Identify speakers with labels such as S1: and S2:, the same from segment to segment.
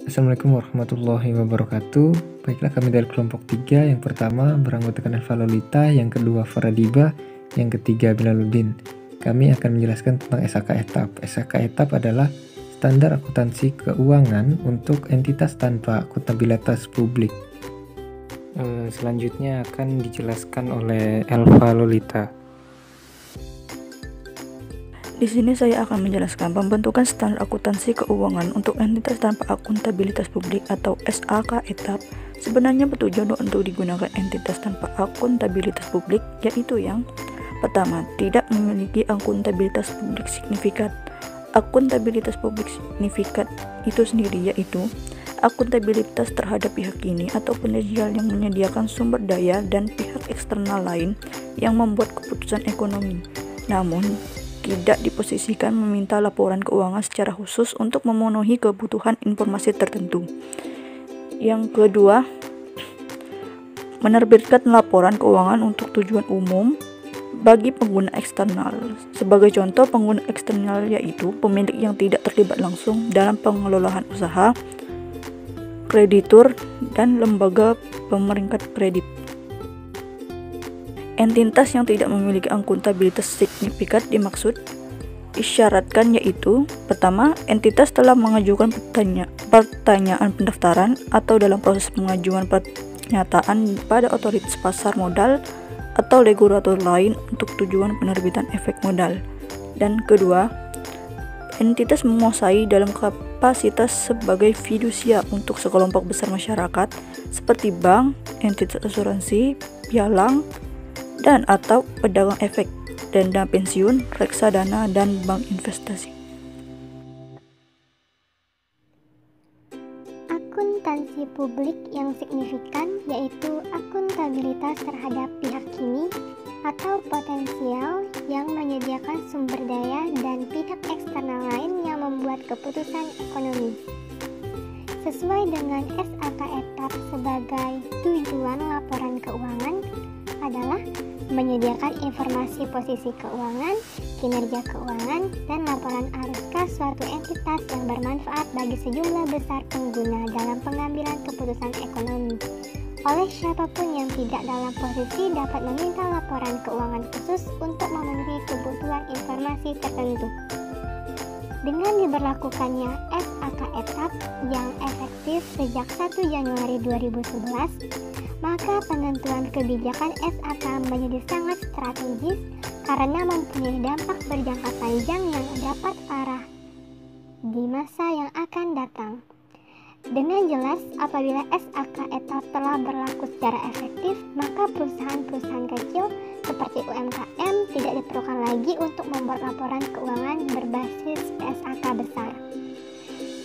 S1: Assalamualaikum warahmatullahi wabarakatuh. Baiklah, kami dari kelompok 3. Yang pertama beranggotakan Elva Lolita, yang kedua Faradiba, yang ketiga Bilaluddin. Kami akan menjelaskan tentang SAK etap. SAK etap adalah standar akuntansi keuangan untuk entitas tanpa akuntabilitas publik. Selanjutnya akan dijelaskan oleh Elva Lolita.
S2: Di sini saya akan menjelaskan pembentukan standar akuntansi keuangan untuk entitas tanpa akuntabilitas publik atau SAK etap. Sebenarnya bertujuan untuk digunakan entitas tanpa akuntabilitas publik, yaitu yang pertama, tidak memiliki akuntabilitas publik signifikan. Akuntabilitas publik signifikan itu sendiri yaitu akuntabilitas terhadap pihak ini atau penyedia yang menyediakan sumber daya dan pihak eksternal lain yang membuat keputusan ekonomi, namun tidak diposisikan meminta laporan keuangan secara khusus untuk memenuhi kebutuhan informasi tertentu. Yang kedua, menerbitkan laporan keuangan untuk tujuan umum bagi pengguna eksternal. Sebagai contoh, pengguna eksternal yaitu pemilik yang tidak terlibat langsung dalam pengelolaan usaha, kreditur, dan lembaga pemeringkat kredit. Entitas yang tidak memiliki akuntabilitas signifikan dimaksud isyaratkan yaitu pertama, entitas telah mengajukan pertanyaan pendaftaran atau dalam proses pengajuan pernyataan pada otoritas pasar modal atau regulator lain untuk tujuan penerbitan efek modal. Dan kedua, entitas menguasai dalam kapasitas sebagai fidusia untuk sekelompok besar masyarakat seperti bank, entitas asuransi, pialang, dan atau pedagang efek, dana pensiun, reksadana, dan bank investasi.
S3: Akuntansi publik yang signifikan yaitu akuntabilitas terhadap pihak kini atau potensial yang menyediakan sumber daya dan pihak eksternal lain yang membuat keputusan ekonomi. Sesuai dengan SAK etap sebagai tujuan laporan keuangan adalah menyediakan informasi posisi keuangan, kinerja keuangan, dan laporan arus kas suatu entitas yang bermanfaat bagi sejumlah besar pengguna dalam pengambilan keputusan ekonomi. Oleh siapapun yang tidak dalam posisi dapat meminta laporan keuangan khusus untuk memenuhi kebutuhan informasi tertentu. Dengan diberlakukannya SAK etap yang efektif sejak 1 Januari 2011, maka penentuan kebijakan SAK menjadi sangat strategis karena mempunyai dampak berjangka panjang yang dapat arah di masa yang akan datang. Dengan jelas, apabila SAK etap telah berlaku secara efektif, maka perusahaan-perusahaan kecil seperti UMKM tidak diperlukan lagi untuk membuat laporan keuangan berbasis SAK besar.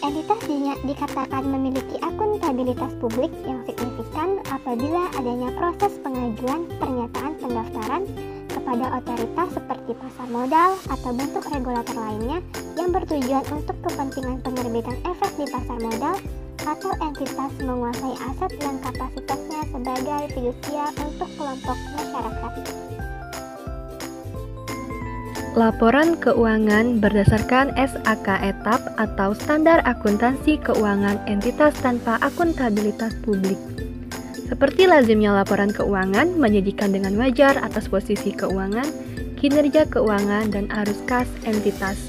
S3: Entitas dikatakan memiliki akuntabilitas publik yang signifikan apabila adanya proses pengajuan pernyataan pendaftaran kepada otoritas seperti pasar modal atau bentuk regulator lainnya yang bertujuan untuk kepentingan penerbitan efek di pasar modal, atau entitas menguasai aset yang kapasitasnya sebagai fidusia untuk kelompok masyarakat.
S4: Laporan keuangan berdasarkan SAK etap atau standar akuntansi keuangan entitas tanpa akuntabilitas publik. Seperti lazimnya laporan keuangan menyajikan dengan wajar atas posisi keuangan, kinerja keuangan, dan arus kas entitas.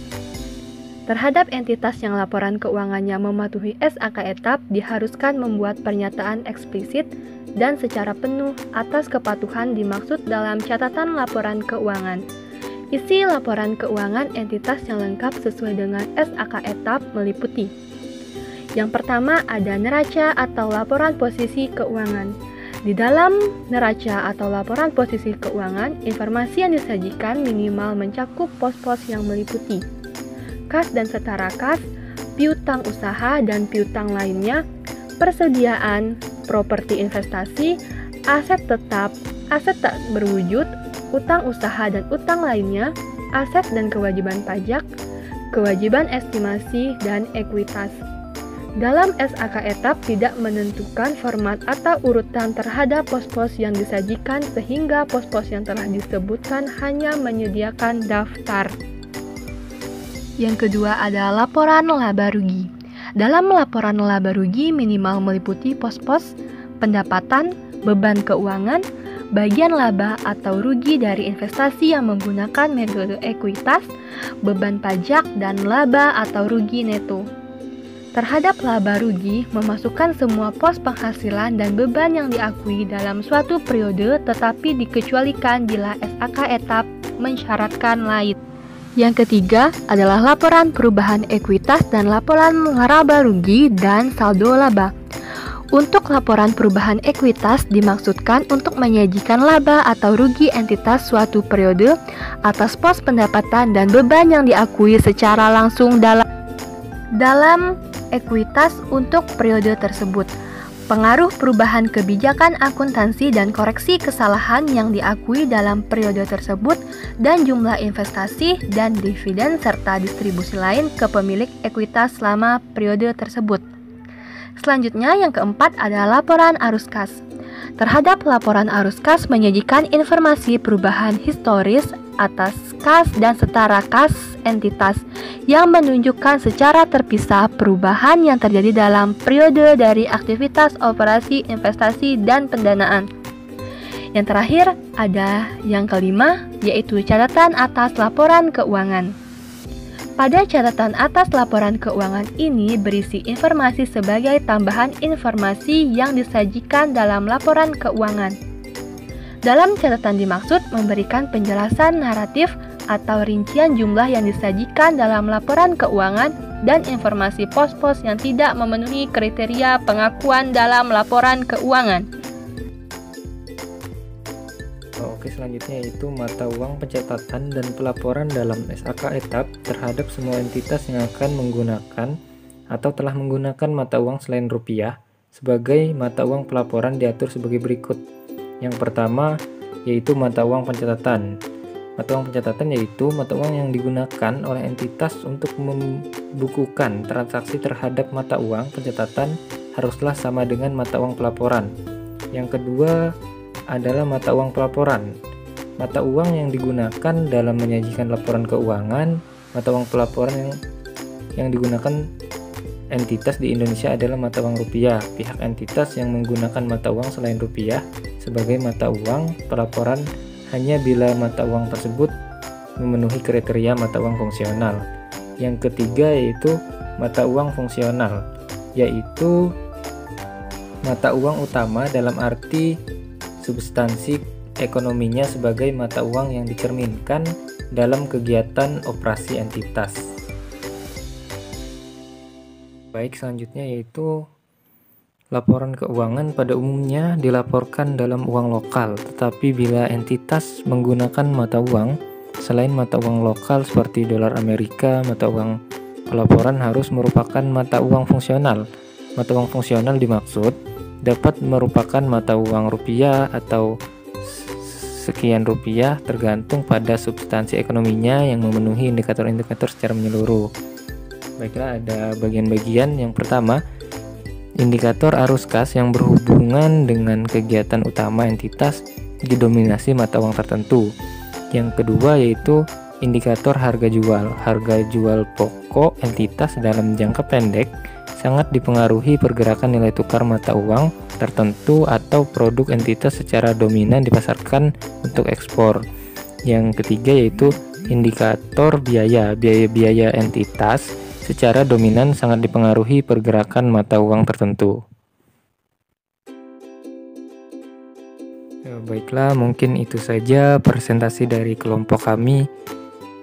S4: Terhadap entitas yang laporan keuangannya mematuhi SAK etap diharuskan membuat pernyataan eksplisit dan secara penuh atas kepatuhan dimaksud dalam catatan laporan keuangan. Isi laporan keuangan entitas yang lengkap sesuai dengan SAK etap meliputi: yang pertama ada neraca atau laporan posisi keuangan. Di dalam neraca atau laporan posisi keuangan, informasi yang disajikan minimal mencakup pos-pos yang meliputi kas dan setara kas, piutang usaha dan piutang lainnya, persediaan properti investasi, aset tetap, aset tak berwujud, utang usaha dan utang lainnya, aset dan kewajiban pajak, kewajiban estimasi, dan ekuitas. Dalam SAK etap tidak menentukan format atau urutan terhadap pos-pos yang disajikan sehingga pos-pos yang telah disebutkan hanya menyediakan daftar. Yang kedua ada laporan laba rugi. Dalam laporan laba rugi minimal meliputi pos-pos pendapatan, beban keuangan, bagian laba atau rugi dari investasi yang menggunakan metode ekuitas, beban pajak, dan laba atau rugi neto. Terhadap laba rugi, memasukkan semua pos penghasilan dan beban yang diakui dalam suatu periode tetapi dikecualikan bila SAK etap mensyaratkan lain. Yang ketiga adalah laporan perubahan ekuitas dan laporan laba rugi dan saldo laba. Untuk laporan perubahan ekuitas dimaksudkan untuk menyajikan laba atau rugi entitas suatu periode atas pos pendapatan dan beban yang diakui secara langsung dalam ekuitas untuk periode tersebut. Pengaruh perubahan kebijakan akuntansi dan koreksi kesalahan yang diakui dalam periode tersebut dan jumlah investasi dan dividen serta distribusi lain ke pemilik ekuitas selama periode tersebut. Selanjutnya yang keempat adalah laporan arus kas. Terhadap laporan arus kas menyajikan informasi perubahan historis atas kas dan setara kas entitas yang menunjukkan secara terpisah perubahan yang terjadi dalam periode dari aktivitas operasi, investasi, dan pendanaan. Yang terakhir ada yang kelima, yaitu catatan atas laporan keuangan. Pada catatan atas laporan keuangan ini berisi informasi sebagai tambahan informasi yang disajikan dalam laporan keuangan. Dalam catatan dimaksud memberikan penjelasan naratif atau rincian jumlah yang disajikan dalam laporan keuangan dan informasi pos-pos yang tidak memenuhi kriteria pengakuan dalam laporan keuangan.
S1: Oke, selanjutnya yaitu mata uang pencatatan dan pelaporan dalam SAK etap terhadap semua entitas yang akan menggunakan atau telah menggunakan mata uang selain rupiah. Sebagai mata uang pelaporan diatur sebagai berikut. Yang pertama yaitu mata uang pencatatan. Mata uang pencatatan yaitu mata uang yang digunakan oleh entitas untuk membukukan transaksi terhadap mata uang pencatatan haruslah sama dengan mata uang pelaporan. Yang kedua adalah mata uang pelaporan. Mata uang yang digunakan dalam menyajikan laporan keuangan. Mata uang pelaporan yang digunakan entitas di Indonesia adalah mata uang rupiah. Pihak entitas yang menggunakan mata uang selain rupiah sebagai mata uang pelaporan hanya bila mata uang tersebut memenuhi kriteria mata uang fungsional. Yang ketiga yaitu mata uang fungsional, yaitu mata uang utama dalam arti substansi ekonominya sebagai mata uang yang dicerminkan dalam kegiatan operasi entitas. Baik, selanjutnya yaitu laporan keuangan pada umumnya dilaporkan dalam uang lokal, tetapi bila entitas menggunakan mata uang selain mata uang lokal seperti dolar Amerika, mata uang pelaporan harus merupakan mata uang fungsional. Mata uang fungsional dimaksud dapat merupakan mata uang rupiah atau sekian rupiah tergantung pada substansi ekonominya yang memenuhi indikator-indikator secara menyeluruh. Baiklah, ada bagian-bagian. Yang pertama, indikator arus kas yang berhubungan dengan kegiatan utama entitas didominasi mata uang tertentu. Yang kedua yaitu indikator harga jual. Harga jual pokok entitas dalam jangka pendek sangat dipengaruhi pergerakan nilai tukar mata uang tertentu atau produk entitas secara dominan dipasarkan untuk ekspor. Yang ketiga yaitu indikator biaya. Biaya entitas secara dominan sangat dipengaruhi pergerakan mata uang tertentu. Baiklah, mungkin itu saja presentasi dari kelompok kami.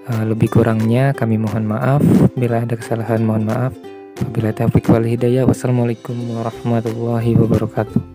S1: Lebih kurangnya kami mohon maaf. Bila ada kesalahan mohon maaf. Wabillahi taufiq wal hidayah. Wassalamualaikum warahmatullahi wabarakatuh.